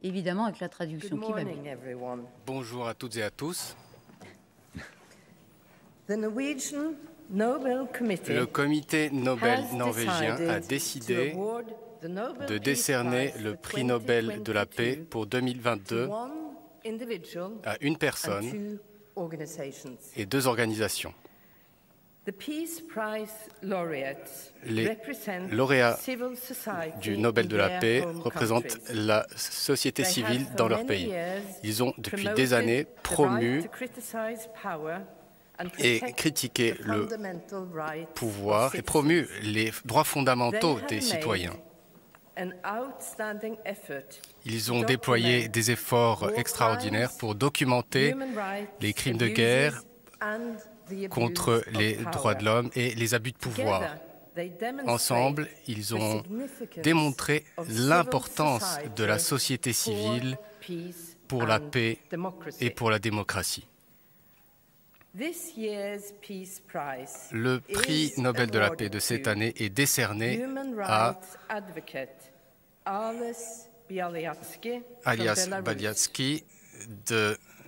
évidemment avec la traduction Good qui va morning, bien. everyone. Bonjour à toutes et à tous. The Norwegian Nobel Committee Le comité Nobel has norvégien a decided décidé to award the Nobel de Peace décerner Prize le for prix Nobel de la paix 2022 pour 2022 to one individual à une and personne two organizations. et 2 organisations. The Peace Prize laureates Les represent lauréats civil society du Nobel de la in paix their home représentent countries. la société They civile have for dans leur many pays. years Ils ont depuis promoted des années the right promu to criticize power and et protect critiqué the le fundamental rights of pouvoir et promu citizens. les droits fondamentaux They des have citoyens. made an outstanding effort Ils to ont déployé document des efforts war extraordinaires crimes, pour documenter human rights les crimes de abuses, guerre and the abuse contre of les power. droits de l'homme et les abus de pouvoir. Together, they demonstrate Ensemble, ils the ont significance démontré of civil l'importance society de la société for civile peace pour la and paix democracy. et pour la démocratie. This year's Peace Prize Le prix is Nobel de la paix awarded de cette to année est décerné human à rights advocate Ales Bialiatski from Alias Belarus. Baliatsky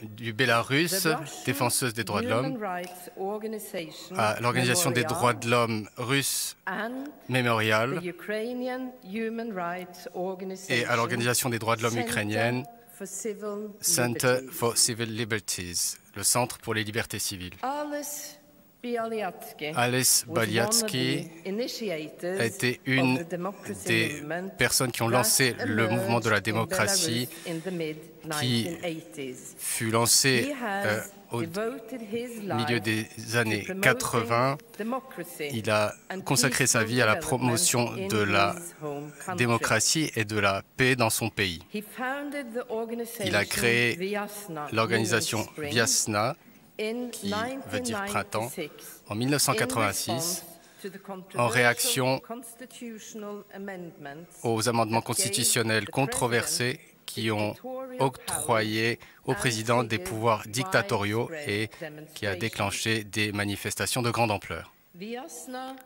du Bélarus, The Russian défenseuse des droits de l'homme, Human Rights Organization à l'Organisation des Memorial droits de l'homme russe and Memorial the Ukrainian Human Rights Organization et à l'Organisation des droits de l'homme Center ukrainienne for Civil Center Liberties. for Civil Liberties, le Centre pour les libertés civiles. Alice Bialiatski Alice was one of Baliatsky the initiators a été of une the democracy des movement personnes qui ont that lancé le mouvement de la emerged in démocratie Belarus in the mid-1980s. fut lancé He has au devoted his milieu life des années to promoting 80. democracy Il a and consacré sa peaceful vie à la development promotion in de la his home country. démocratie et de la paix dans son pays. He founded the organization Il a créé Vyasna l'organisation Women's Spring Vyasna, in qui veut dire printemps, 1996, en in 1986, response to the en réaction constitutional amendments aux amendements that gave constitutionnels the controversés qui ont dictatorial octroyé au and président des triggered pouvoirs dictatoriaux widespread et qui a demonstrations. déclenché des manifestations de grande ampleur. Vyasna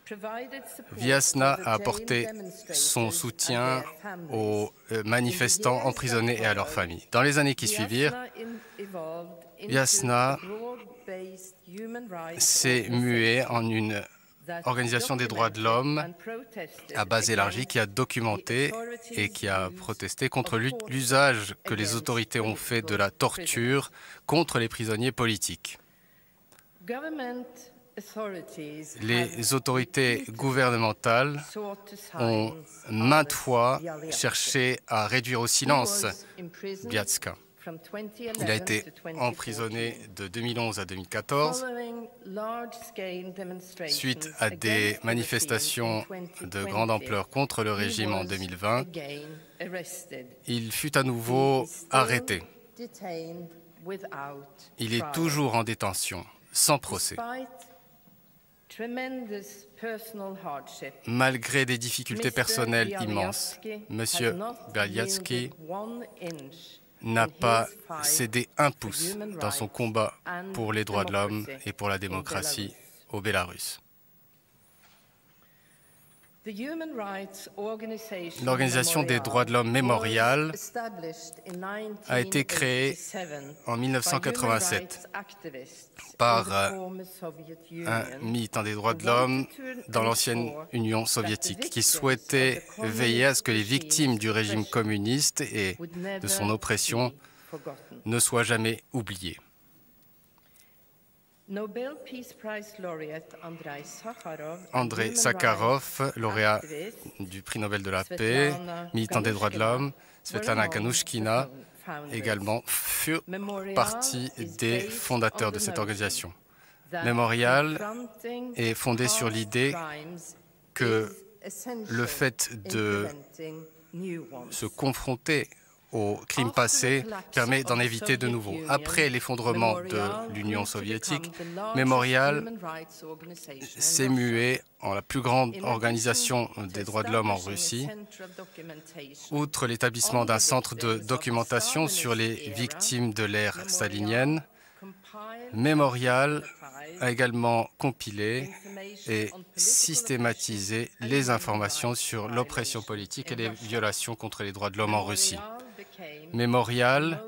provided support Vyasna for the a apporté jailed demonstrators son and soutien their families. aux manifestants emprisonnés et à leurs familles. Dans les années qui suivirent, Vyasna s'est mué en une organisation des droits de l'homme à base élargie qui a documenté et qui a protesté contre l'usage que les autorités ont fait de la torture contre les prisonniers politiques. Les autorités gouvernementales ont maintes fois cherché à réduire au silence Biatska. Il a été emprisonné de 2011 à 2014 suite à des manifestations de grande ampleur contre le régime en 2020. Il fut à nouveau arrêté. Il est toujours en détention, sans procès. Malgré des difficultés personnelles immenses, M. Baliatsky n'a pas cédé un pouce dans son combat pour les droits de l'homme et pour la démocratie au Bélarus. L'Organisation des droits de l'homme Memorial a été créée en 1987 par un militant des droits de l'homme dans l'ancienne Union soviétique qui souhaitait veiller à ce que les victimes du régime communiste et de son oppression ne soient jamais oubliées. Andrei Sakharov, lauréat du prix Nobel de la paix, militant des droits de l'homme, Svetlana Ganushkina également furent partie des fondateurs de cette organisation. Memorial est fondé sur l'idée que le fait de se confronter aux crimes passés permet d'en éviter de nouveaux. Après l'effondrement de l'Union soviétique, Memorial s'est mué en la plus grande organisation des droits de l'homme en Russie. Outre l'établissement d'un centre de documentation sur les victimes de l'ère stalinienne, Memorial a également compilé et systématisé les informations sur l'oppression politique et les violations contre les droits de l'homme en Russie. Memorial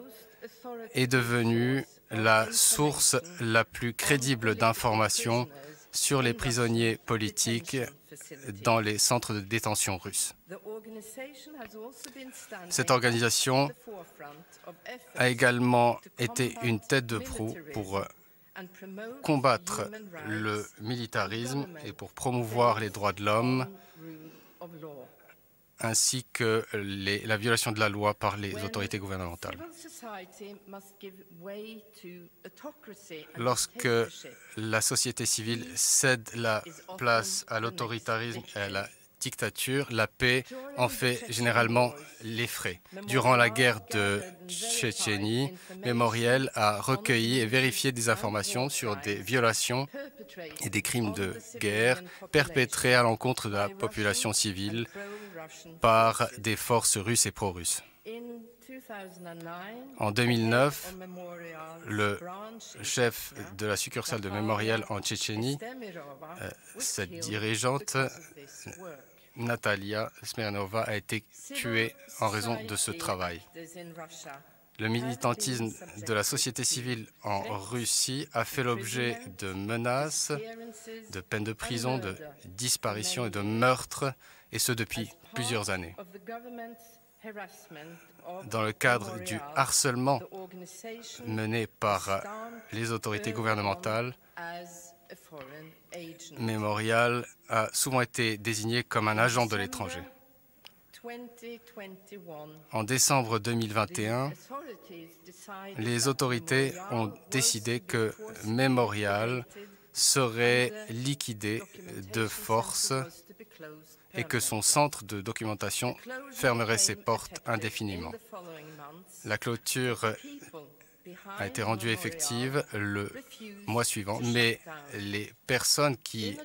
est devenu la source la plus crédible d'informations sur les prisonniers politiques dans les centres de détention russes. Cette organisation a également été une tête de proue pour combattre le militarisme et pour promouvoir les droits de l'homme ainsi que la violation de la loi par les autorités gouvernementales. Lorsque la société civile cède la place à l'autoritarisme et à la dictature, la paix en fait généralement les frais. Durant la guerre de Tchétchénie, Memorial a recueilli et vérifié des informations sur des violations et des crimes de guerre perpétrés à l'encontre de la population civile par des forces russes et pro-russes. En 2009, le chef de la succursale de Memorial en Tchétchénie, cette dirigeante, Natalia Smirnova, a été tuée en raison de ce travail. Le militantisme de la société civile en Russie a fait l'objet de menaces, de peines de prison, de disparitions et de meurtres, et ce depuis plusieurs années. Dans le cadre du harcèlement mené par les autorités gouvernementales, Memorial a souvent été désigné comme un agent de l'étranger. En décembre 2021, les autorités ont décidé que Memorial serait liquidé de force et que son centre de documentation fermerait ses portes indéfiniment. La clôture a été rendue effective le mois suivant, mais les personnes qui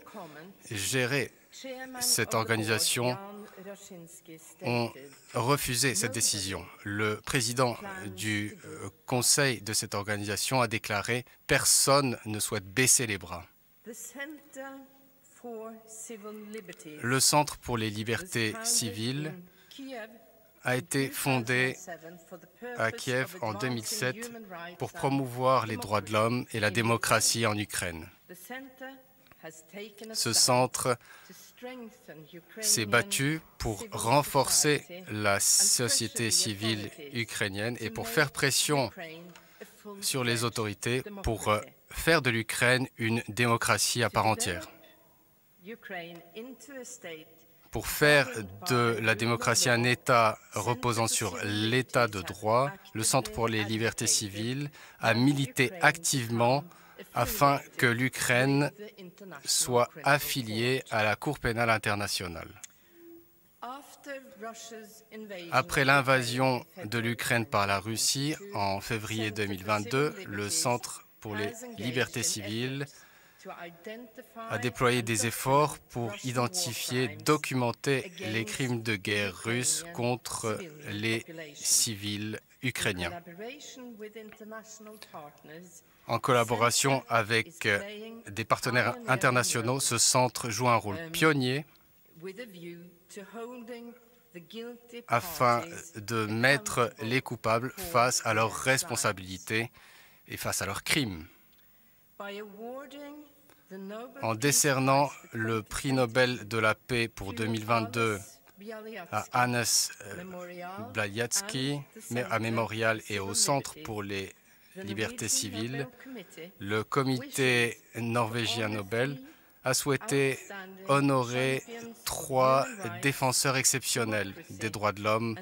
géraient cette organisation ont refusé cette décision. Le président du conseil de cette organisation a déclaré « Personne ne souhaite baisser les bras ». Le Centre pour les libertés civiles a été fondé à Kiev en 2007 pour promouvoir les droits de l'homme et la démocratie en Ukraine. Ce centre s'est battu pour renforcer la société civile ukrainienne et pour faire pression sur les autorités pour faire de l'Ukraine une démocratie à part entière. Pour faire de la démocratie un État reposant sur l'État de droit, le Centre pour les libertés civiles a milité activement afin que l'Ukraine soit affiliée à la Cour pénale internationale. Après l'invasion de l'Ukraine par la Russie en février 2022, le Centre pour les libertés civiles a déployé des efforts pour identifier, documenter les crimes de guerre russes contre les civils ukrainiens. En collaboration avec des partenaires internationaux, ce centre joue un rôle pionnier afin de mettre les coupables face à leurs responsabilités et face à leurs crimes. En décernant le prix Nobel de la paix pour 2022 à Hannes Bialyatsky, à Memorial et au Centre pour les libertés civiles, le comité norvégien Nobel a souhaité honorer 3 défenseurs exceptionnels des droits de l'homme,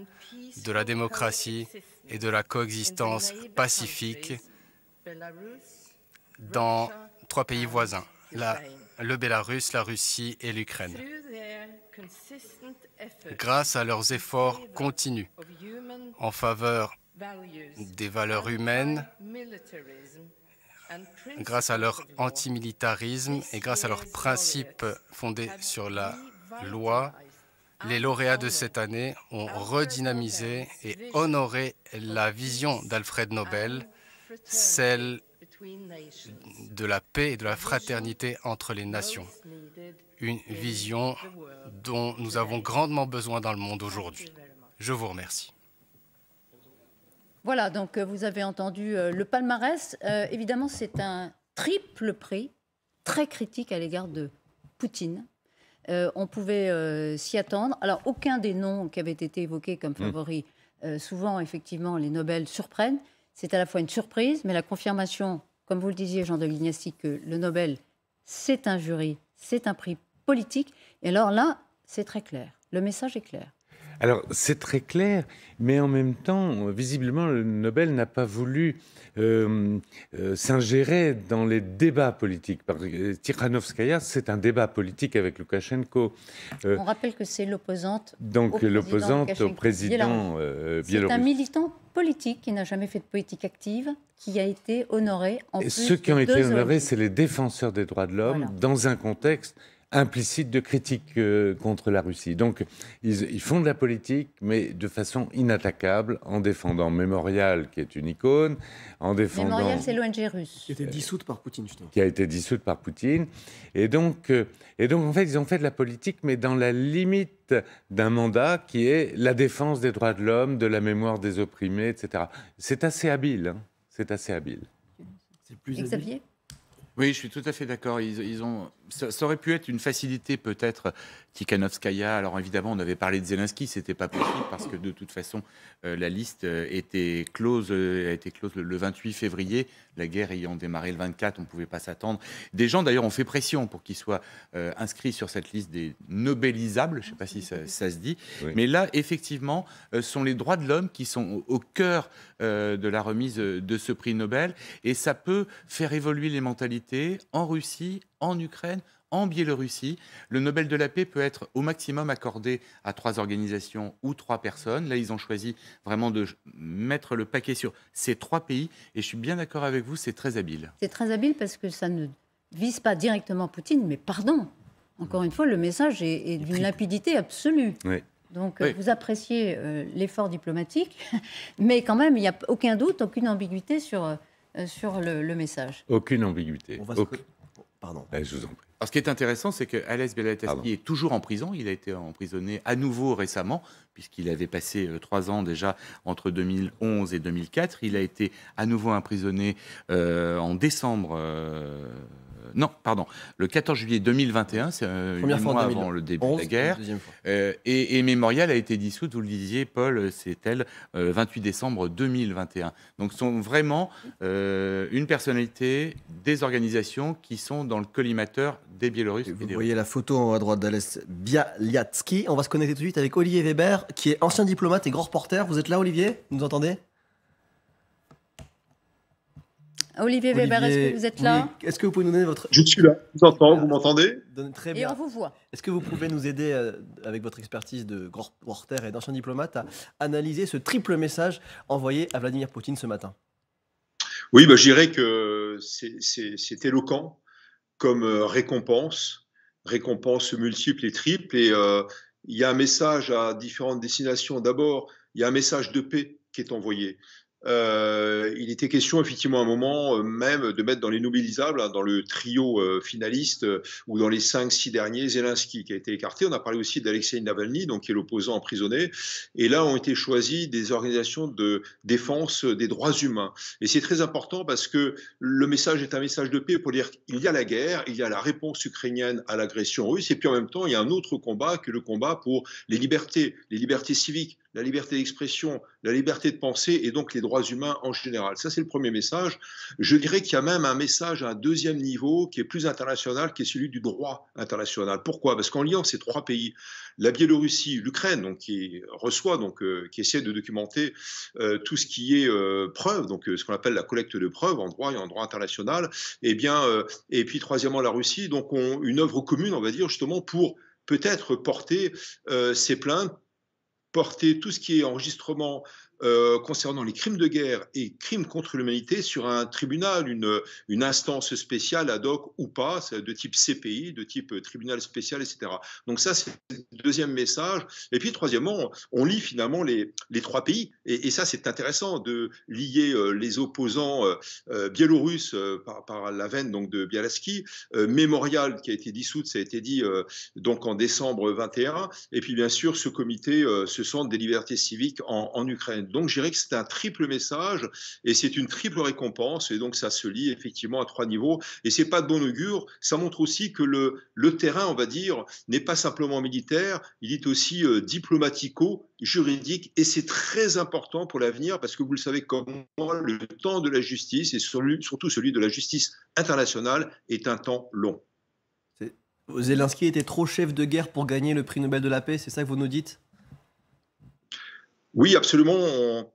de la démocratie et de la coexistence pacifique dans 3 pays voisins, le Bélarus, la Russie et l'Ukraine. Grâce à leurs efforts continus en faveur des valeurs humaines, grâce à leur antimilitarisme et grâce à leurs principes fondés sur la loi, les lauréats de cette année ont redynamisé et honoré la vision d'Alfred Nobel, celle de la paix et de la fraternité entre les nations. Une vision dont nous avons grandement besoin dans le monde aujourd'hui. Je vous remercie. Voilà, donc vous avez entendu le palmarès. Évidemment, c'est un triple prix très critique à l'égard de Poutine. On pouvait s'y attendre. Alors, aucun des noms qui avaient été évoqués comme favoris, souvent, effectivement, les Nobel surprennent. C'est à la fois une surprise, mais la confirmation, comme vous le disiez, Jean de Lignacy, que le Nobel, c'est un jury, c'est un prix politique. Et alors là, c'est très clair. Le message est clair. Alors, c'est très clair, mais en même temps, visiblement, le Nobel n'a pas voulu s'ingérer dans les débats politiques. Tikhanovskaya, c'est un débat politique avec Loukachenko. On rappelle que c'est l'opposante au président biélorusse. C'est un militant politique qui n'a jamais fait de politique active, qui a été honoré en plus. Ceux qui ont été honorés, c'est les défenseurs des droits de l'homme, voilà, dans un contexte implicite de critique contre la Russie. Donc, ils font de la politique, mais de façon inattaquable, en défendant Mémorial, qui est une icône, en défendant... Mémorial, c'est l'ONG russe. Qui a été dissoute par Poutine, justement. Qui a été dissoute par Poutine. Et donc, en fait, ils ont fait de la politique, mais dans la limite d'un mandat qui est la défense des droits de l'homme, de la mémoire des opprimés, etc. C'est assez habile, hein. C'est assez habile. C'est plus Xavier habile. Oui, je suis tout à fait d'accord. Ça aurait pu être une facilité peut-être, Tikhanovskaya. Alors évidemment, on avait parlé de Zelensky, c'était pas possible parce que de toute façon, la liste était close, a été close le 28 février. La guerre ayant démarré le 24, on ne pouvait pas s'attendre. Des gens d'ailleurs ont fait pression pour qu'il soit inscrit sur cette liste des nobelisables. Je ne sais pas si ça se dit, oui. Mais là, effectivement, sont les droits de l'homme qui sont au cœur de la remise de ce prix Nobel, et ça peut faire évoluer les mentalités en Russie, en Ukraine, en Biélorussie. Le Nobel de la paix peut être au maximum accordé à 3 organisations ou 3 personnes. Là, ils ont choisi vraiment de mettre le paquet sur ces 3 pays. Et je suis bien d'accord avec vous, c'est très habile. C'est très habile parce que ça ne vise pas directement Poutine, mais pardon. Encore une fois, le message est d'une limpidité absolue. Oui. Donc, oui, vous appréciez l'effort diplomatique, mais quand même, il n'y a aucun doute, aucune ambiguïté sur le message. Aucune ambiguïté. Pardon. Je vous en prie. Alors, ce qui est intéressant, c'est que Ales Bialiatski est toujours en prison. Il a été emprisonné à nouveau récemment, puisqu'il avait passé 3 ans déjà entre 2011 et 2004. Il a été à nouveau emprisonné en décembre... non, pardon, le 14 juillet 2021, c'est 8 mois avant le début de la guerre. Et Mémorial a été dissoute, vous le disiez, Paul, c'est elle, 28 décembre 2021. Donc, ce sont vraiment une personnalité, des organisations qui sont dans le collimateur des Biélorusses. Vous voyez la photo à droite d'Ales Bialiatski. On va se connecter tout de suite avec Olivier Weber, qui est ancien diplomate et grand reporter. Vous êtes là, Olivier? Vous nous entendez? Olivier Weber, est-ce que vous êtes là? Est-ce que vous pouvez nous donner votre... Je suis là, je vous entends, vous m'entendez? Très bien. Et on vous voit. Est-ce que vous pouvez nous aider, avec votre expertise de grand reporter et d'ancien diplomate, à analyser ce triple message envoyé à Vladimir Poutine ce matin? Oui, je dirais que c'est éloquent comme récompense multiple et triple. Et il y a un message à différentes destinations. D'abord, il y a un message de paix qui est envoyé. Il était question effectivement à un moment même de mettre dans les nobelisables, dans le trio finaliste ou dans les 5-6 derniers, Zelensky qui a été écarté. On a parlé aussi d'Alexei Navalny, donc qui est l'opposant emprisonné. Et là ont été choisis des organisations de défense des droits humains. Et c'est très important parce que le message est un message de paix pour dire qu'il y a la guerre, il y a la réponse ukrainienne à l'agression russe, et puis en même temps il y a un autre combat que le combat pour les libertés civiques, la liberté d'expression, la liberté de penser et donc les droits humains en général. Ça, c'est le premier message. Je dirais qu'il y a même un message à un deuxième niveau qui est plus international, qui est celui du droit international. Pourquoi? Parce qu'en liant ces 3 pays, la Biélorussie, l'Ukraine, donc qui reçoit, donc qui essaie de documenter tout ce qui est preuve, donc ce qu'on appelle la collecte de preuves en droit et en droit international, et puis troisièmement la Russie, donc ont une œuvre commune, on va dire, justement pour peut-être porter ces plaintes, porter tout ce qui est enregistrement concernant les crimes de guerre et crimes contre l'humanité sur un tribunal, une instance spéciale ad hoc ou pas, de type CPI, de type tribunal spécial, etc. Donc ça, c'est le deuxième message. Et puis, troisièmement, on lie finalement les 3 pays. Et ça, c'est intéressant de lier les opposants biélorusses par la veine donc, de Bialysky, Mémorial qui a été dissoute, ça a été dit, donc en décembre 21, et puis bien sûr, ce comité, ce centre des libertés civiques en Ukraine. Donc je dirais que c'est un triple message et c'est une triple récompense, et donc ça se lie effectivement à 3 niveaux, et c'est pas de bon augure. Ça montre aussi que le terrain, on va dire, n'est pas simplement militaire, il est aussi diplomatico-juridique, et c'est très important pour l'avenir parce que vous le savez comme moi, le temps de la justice, et surtout celui de la justice internationale, est un temps long. Zelensky était trop chef de guerre pour gagner le prix Nobel de la paix, c'est ça que vous nous dites? Oui, absolument.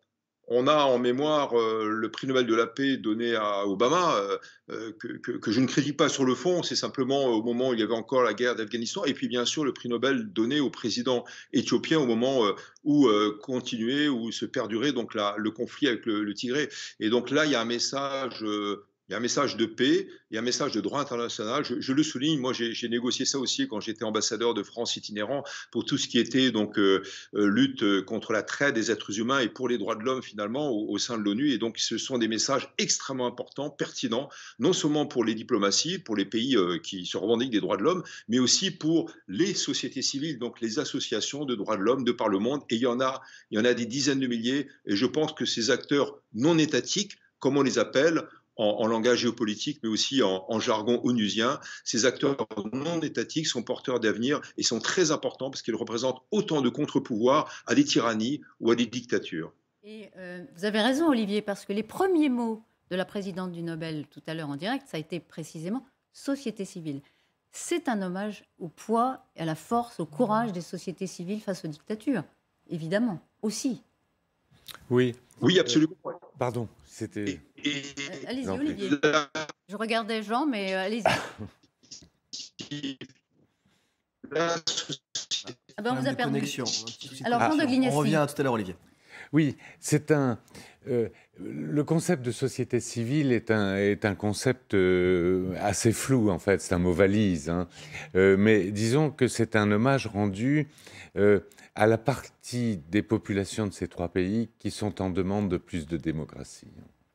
On a en mémoire le prix Nobel de la paix donné à Obama, que je ne critique pas sur le fond, c'est simplement au moment où il y avait encore la guerre d'Afghanistan, et puis bien sûr le prix Nobel donné au président éthiopien au moment où continuait, où se perdurait donc le conflit avec le Tigré. Et donc là, il y a un message. Il y a un message de paix, il y a un message de droit international. Je le souligne, moi j'ai négocié ça aussi quand j'étais ambassadeur de France itinérant pour tout ce qui était donc lutte contre la traite des êtres humains et pour les droits de l'homme finalement au sein de l'ONU. Et donc ce sont des messages extrêmement importants, pertinents, non seulement pour les diplomaties, pour les pays qui se revendiquent des droits de l'homme, mais aussi pour les sociétés civiles, donc les associations de droits de l'homme de par le monde. Et il y en a des dizaines de milliers. Et je pense que ces acteurs non étatiques, comme on les appelle, en langage géopolitique, mais aussi en jargon onusien. Ces acteurs non étatiques sont porteurs d'avenir et sont très importants parce qu'ils représentent autant de contre-pouvoirs à des tyrannies ou à des dictatures. Et vous avez raison, Olivier, parce que les premiers mots de la présidente du Nobel tout à l'heure en direct, ça a été précisément société civile. C'est un hommage au poids, à la force, au courage des sociétés civiles face aux dictatures, évidemment, aussi. Oui. Oui, absolument. Pardon, c'était... Allez-y, Olivier. Je regardais Jean, mais allez-y. Ah ben, on vous a perdu. Alors, Jean de Glignassi. On revient tout à l'heure, Olivier. Oui, c'est le concept de société civile est un concept assez flou, en fait. C'est un mot valise. Hein. Mais disons que c'est un hommage rendu à la partie des populations de ces 3 pays qui sont en demande de plus de démocratie.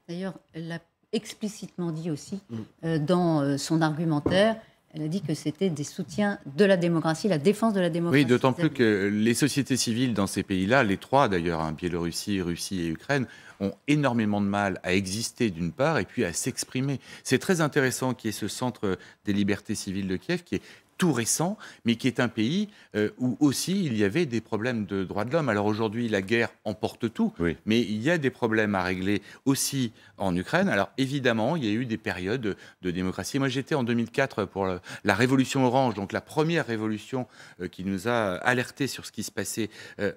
D'ailleurs, elle l'a explicitement dit aussi dans son argumentaire. Elle a dit que c'était des soutiens de la démocratie, la défense de la démocratie. Oui, d'autant plus que les sociétés civiles dans ces pays-là, les 3 d'ailleurs, hein, Biélorussie, Russie et Ukraine, ont énormément de mal à exister d'une part et puis à s'exprimer. C'est très intéressant qu'il y ait ce centre des libertés civiles de Kiev qui est tout récent, mais qui est un pays où aussi il y avait des problèmes de droits de l'homme. Alors aujourd'hui, la guerre emporte tout, oui, mais il y a des problèmes à régler aussi en Ukraine. Alors évidemment, il y a eu des périodes de démocratie. Moi, j'étais en 2004 pour la Révolution Orange, donc la première révolution qui nous a alertés sur ce qui se passait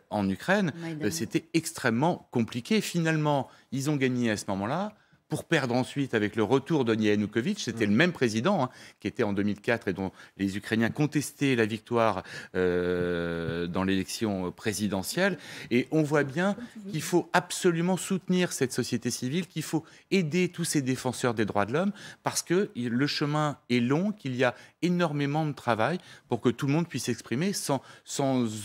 en Ukraine. C'était extrêmement compliqué. Finalement, ils ont gagné à ce moment-là, pour perdre ensuite avec le retour de Yanukovych. C'était le même président qui était en 2004 et dont les Ukrainiens contestaient la victoire dans l'élection présidentielle. Et on voit bien qu'il faut absolument soutenir cette société civile, qu'il faut aider tous ces défenseurs des droits de l'homme, parce que le chemin est long, qu'il y a énormément de travail pour que tout le monde puisse s'exprimer sans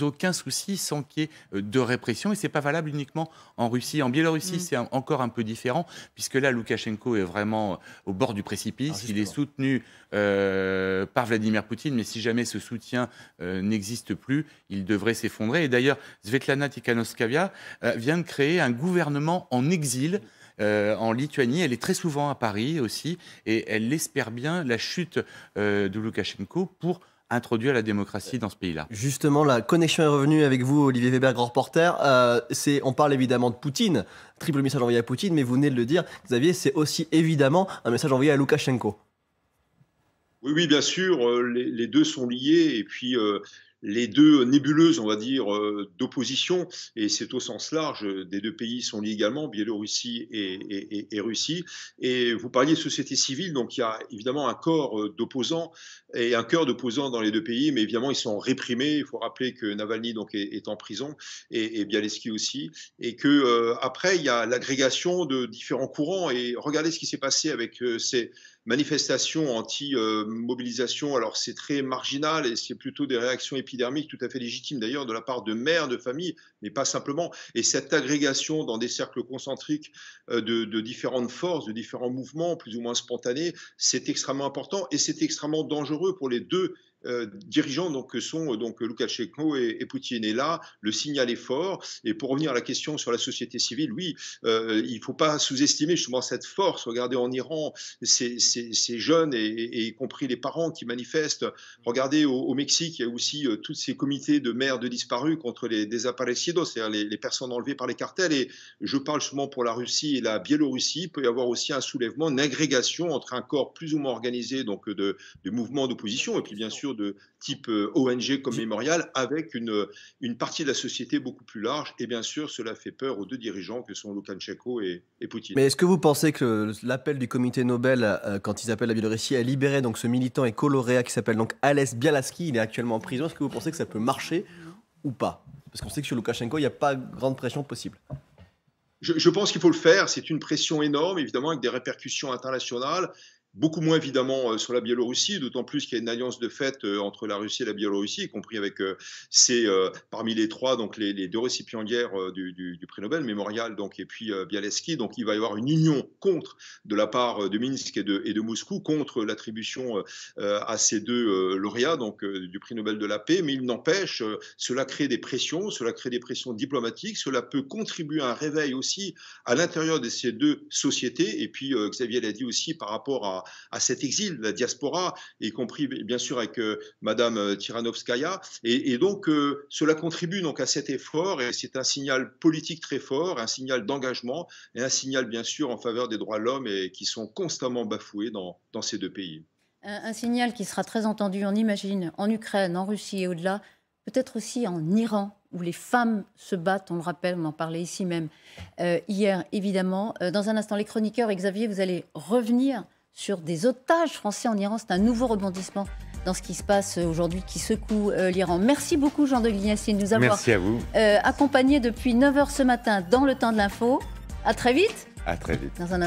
aucun souci, sans qu'il y ait de répression. Et ce n'est pas valable uniquement en Russie. En Biélorussie, c'est encore un peu différent, puisque là, Loukachenko est vraiment au bord du précipice. Il est soutenu par Vladimir Poutine, mais si jamais ce soutien n'existe plus, il devrait s'effondrer. Et d'ailleurs, Svetlana Tikhanovskaya vient de créer un gouvernement en exil en Lituanie. Elle est très souvent à Paris aussi, et elle espère bien la chute de Loukachenko pour introduire la démocratie dans ce pays-là. Justement, la connexion est revenue avec vous, Olivier Weber, grand reporter. On parle évidemment de Poutine, triple message envoyé à Poutine, mais vous venez de le dire, Xavier, c'est aussi évidemment un message envoyé à Loukachenko. Oui, bien sûr, les deux sont liés, et puis les deux nébuleuses, on va dire, d'opposition, et c'est au sens large, des 2 pays sont liés également, Biélorussie et Russie. Et vous parliez de société civile, donc il y a évidemment un corps d'opposants et un cœur d'opposants dans les 2 pays, mais évidemment ils sont réprimés. Il faut rappeler que Navalny donc est en prison, et Bialysky aussi, et que après il y a l'agrégation de différents courants. Et regardez ce qui s'est passé avec ces manifestations anti-mobilisation. Alors c'est très marginal et c'est plutôt des réactions épidermiques tout à fait légitimes d'ailleurs de la part de mères de famille, mais pas simplement. Et cette agrégation dans des cercles concentriques de différentes forces, de différents mouvements plus ou moins spontanés, c'est extrêmement important et c'est extrêmement dangereux pour les 2 dirigeants donc, que sont donc, Loukachenko et Poutine. Et là, le signal est fort. Et pour revenir à la question sur la société civile, oui, il ne faut pas sous-estimer justement cette force. Regardez en Iran, ces jeunes, et y compris les parents qui manifestent. Regardez au Mexique, il y a aussi tous ces comités de mères de disparus contre les desaparecidos, c'est-à-dire les personnes enlevées par les cartels. Et je parle justement pour la Russie et la Biélorussie. Il peut y avoir aussi un soulèvement, une agrégation entre un corps plus ou moins organisé donc de mouvements d'opposition et puis bien sûr de type ONG comme Mémorial, avec une partie de la société beaucoup plus large. Et bien sûr, cela fait peur aux deux dirigeants que sont Loukachenko et Poutine. Mais est-ce que vous pensez que l'appel du comité Nobel, quand ils appellent la Biélorussie à libérer donc, ce militant éco-lauréat qui s'appelle donc Ales Bialatski, il est actuellement en prison, est-ce que vous pensez que ça peut marcher ou pas? Parce qu'on sait que sur Loukachenko, il n'y a pas grande pression possible. Je pense qu'il faut le faire. C'est une pression énorme, évidemment, avec des répercussions internationales. Beaucoup moins évidemment sur la Biélorussie, d'autant plus qu'il y a une alliance de fait entre la Russie et la Biélorussie, y compris avec parmi les trois, donc les deux récipiendaires du prix Nobel, Mémorial donc, et puis Bialatski. Donc il va y avoir une union contre, de la part de Minsk et de Moscou, contre l'attribution à ces deux lauréats donc, du prix Nobel de la paix. Mais il n'empêche, cela crée des pressions, diplomatiques, cela peut contribuer à un réveil aussi à l'intérieur de ces deux sociétés. Et puis Xavier l'a dit aussi par rapport à cet exil, la diaspora, y compris bien sûr avec Madame Tiranovskaya. Et donc, cela contribue donc à cet effort, et c'est un signal politique très fort, un signal d'engagement, et un signal bien sûr en faveur des droits de l'homme, et qui sont constamment bafoués dans ces deux pays. Un signal qui sera très entendu, on imagine, en Ukraine, en Russie et au-delà, peut-être aussi en Iran, où les femmes se battent, on le rappelle, on en parlait ici même hier, évidemment. Dans un instant, les chroniqueurs, et Xavier, vous allez revenir sur des otages français en Iran. C'est un nouveau rebondissement dans ce qui se passe aujourd'hui, qui secoue l'Iran. Merci beaucoup, Jean de Glignassi, de nous avoir accompagnés depuis 9h ce matin dans le temps de l'info. À très vite. À très vite. Dans un instant.